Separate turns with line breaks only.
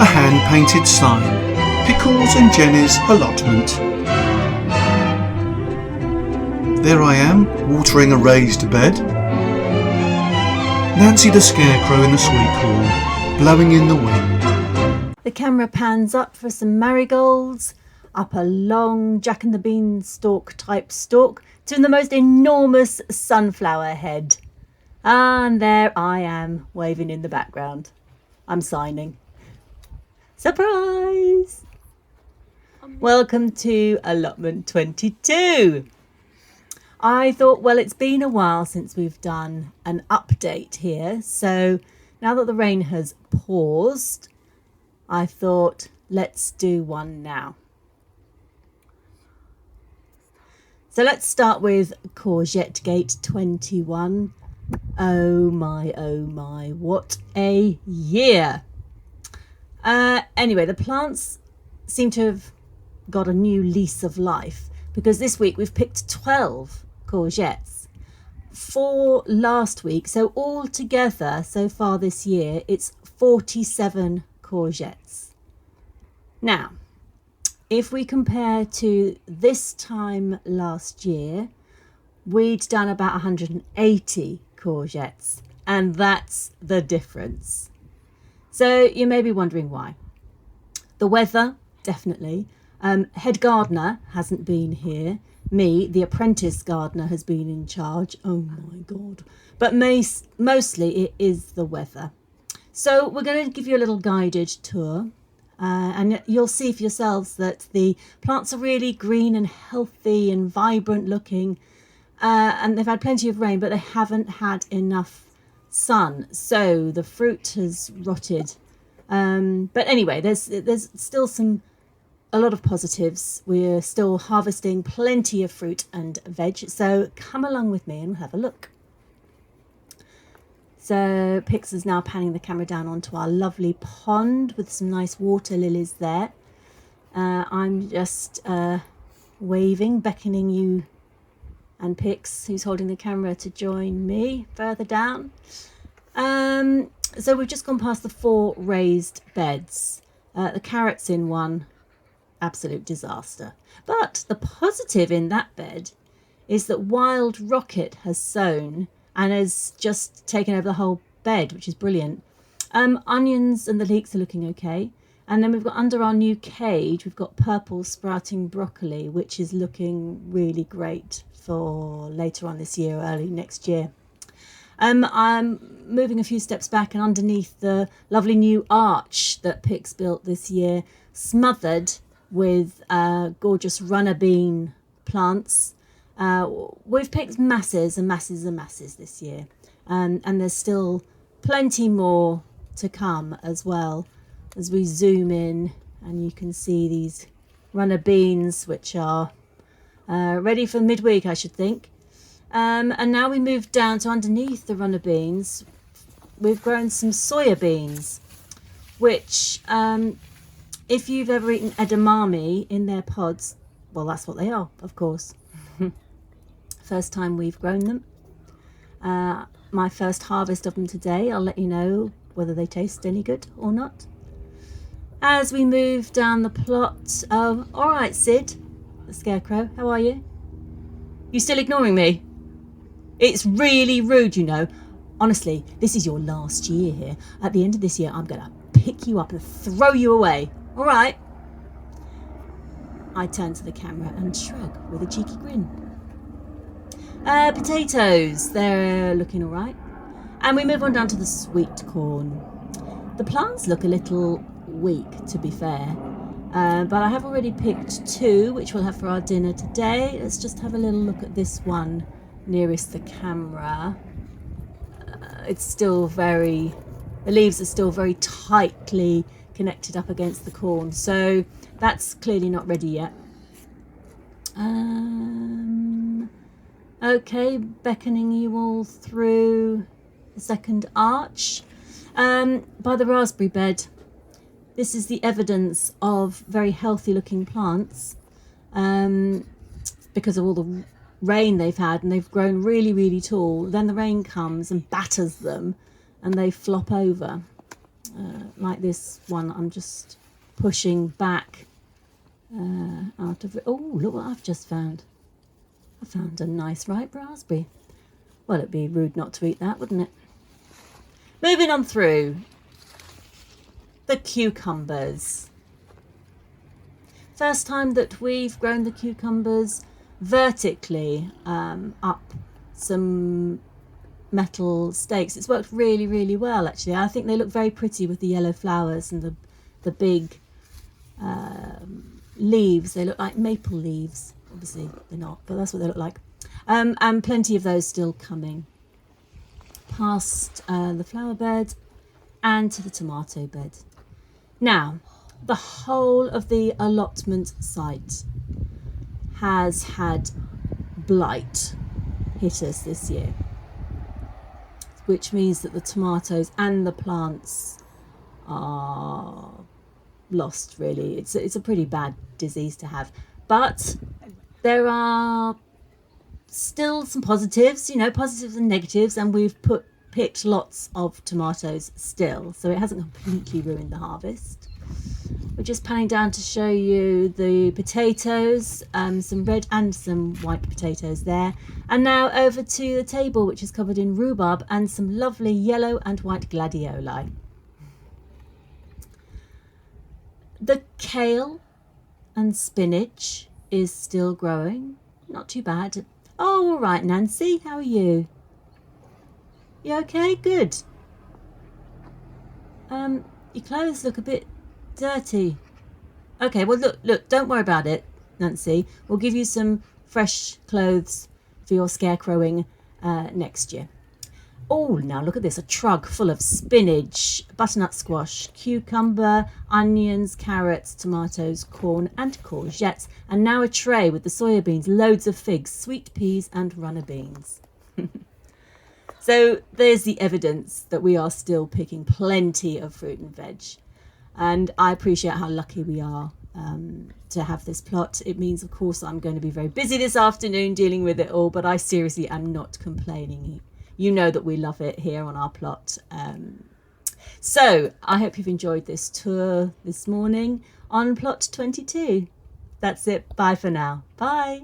A hand-painted sign. Pickles and Jenny's allotment. There I am, watering a raised bed. Nancy the Scarecrow in the sweet corn, blowing in the wind.
The camera pans up for some marigolds, up a long Jack and the Beanstalk type stalk to the most enormous sunflower head. And there I am, waving in the background. I'm signing. Surprise! Welcome to allotment 22. I thought, well, it's been a while since we've done an update here. So now that the rain has paused, I thought, let's do one now. So let's start with Courgette Gate 21. Oh my, what a year. Anyway, the plants seem to have got a new lease of life because this week we've picked 12 courgettes. 4 last week, so all together so far this year it's 47 courgettes. Now, if we compare to this time last year, we'd done about 180 courgettes, and that's the difference. So you may be wondering why. The weather, definitely. Head gardener hasn't been here. Me, the apprentice gardener, has been in charge. Oh my God. But mostly it is the weather. So we're going to give you a little guided tour. And you'll see for yourselves that the plants are really green and healthy and vibrant looking. And they've had plenty of rain, but they haven't had enough sun. So the fruit has rotted. But anyway, there's still a lot of positives. We're still harvesting plenty of fruit and veg. So come along with me and we'll have a look. So Pix is now panning the camera down onto our lovely pond with some nice water lilies there. I'm just waving, beckoning you and Pix, who's holding the camera, to join me further down. So we've just gone past the 4 raised beds. The carrots in one, absolute disaster. But the positive in that bed is that Wild Rocket has sown and has just taken over the whole bed, which is brilliant. Onions and the leeks are looking okay. And then we've got under our new cage, we've got purple sprouting broccoli, which is looking really great for later on this year, early next year. I'm moving a few steps back, and underneath the lovely new arch that Pix built this year, smothered with gorgeous runner bean plants. We've picked masses and masses and masses this year, and there's still plenty more to come as well as we zoom in, and you can see these runner beans, which are ready for midweek, I should think. And now we move down to underneath the runner beans. We've grown some soya beans, which if you've ever eaten edamame in their pods, well, that's what they are, of course. First time we've grown them. My first harvest of them today. I'll let you know whether they taste any good or not. As we move down the plot, all right, Sid, the Scarecrow, how are you? You still ignoring me? It's really rude, you know. Honestly, this is your last year here. At the end of this year, I'm going to pick you up and throw you away. All right? I turn to the camera and shrug with a cheeky grin. Potatoes, they're looking all right. And we move on down to the sweet corn. The plants look a little weak, to be fair. But I have already picked 2, which we'll have for our dinner today. Let's just have a little look at this one nearest the camera. It's still the leaves are still very tightly connected up against the corn. So that's clearly not ready yet. Okay, beckoning you all through the second arch. By the raspberry bed. This is the evidence of very healthy looking plants because of all the rain they've had, and they've grown really, really tall. Then the rain comes and batters them and they flop over. like this one, I'm just pushing back out of it. Oh, look what I've just found. I found a nice ripe raspberry. Well, it'd be rude not to eat that, wouldn't it? Moving on through the cucumbers. First time that we've grown the cucumbers vertically up some metal stakes. It's worked really, really well, actually. I think they look very pretty with the yellow flowers and the big leaves. They look like maple leaves. Obviously they're not, but that's what they look like. And plenty of those still coming. Past the flower bed and to the tomato bed. Now, the whole of the allotment site has had blight hit us this year, which means that the tomatoes and the plants are lost, really. It's a pretty bad disease to have, but there are still some positives, positives and negatives, and we've picked lots of tomatoes still, so it hasn't completely ruined the harvest. We're just panning down to show you the potatoes, some red and some white potatoes there. And now over to the table, which is covered in rhubarb and some lovely yellow and white gladioli. The kale and spinach is still growing. Not too bad. Oh, all right, Nancy, how are you? You okay? Good. Your clothes look a bit dirty. Okay, well, look, don't worry about it, Nancy. We'll give you some fresh clothes for your scarecrowing next year. Oh, now look at this, a trug full of spinach, butternut squash, cucumber, onions, carrots, tomatoes, corn and courgettes. And now a tray with the soya beans, loads of figs, sweet peas and runner beans. So there's the evidence that we are still picking plenty of fruit and veg. And I appreciate how lucky we are to have this plot. It means, of course, I'm going to be very busy this afternoon dealing with it all, but I seriously am not complaining. You know that we love it here on our plot. So I hope you've enjoyed this tour this morning on plot 22. That's it. Bye for now. Bye.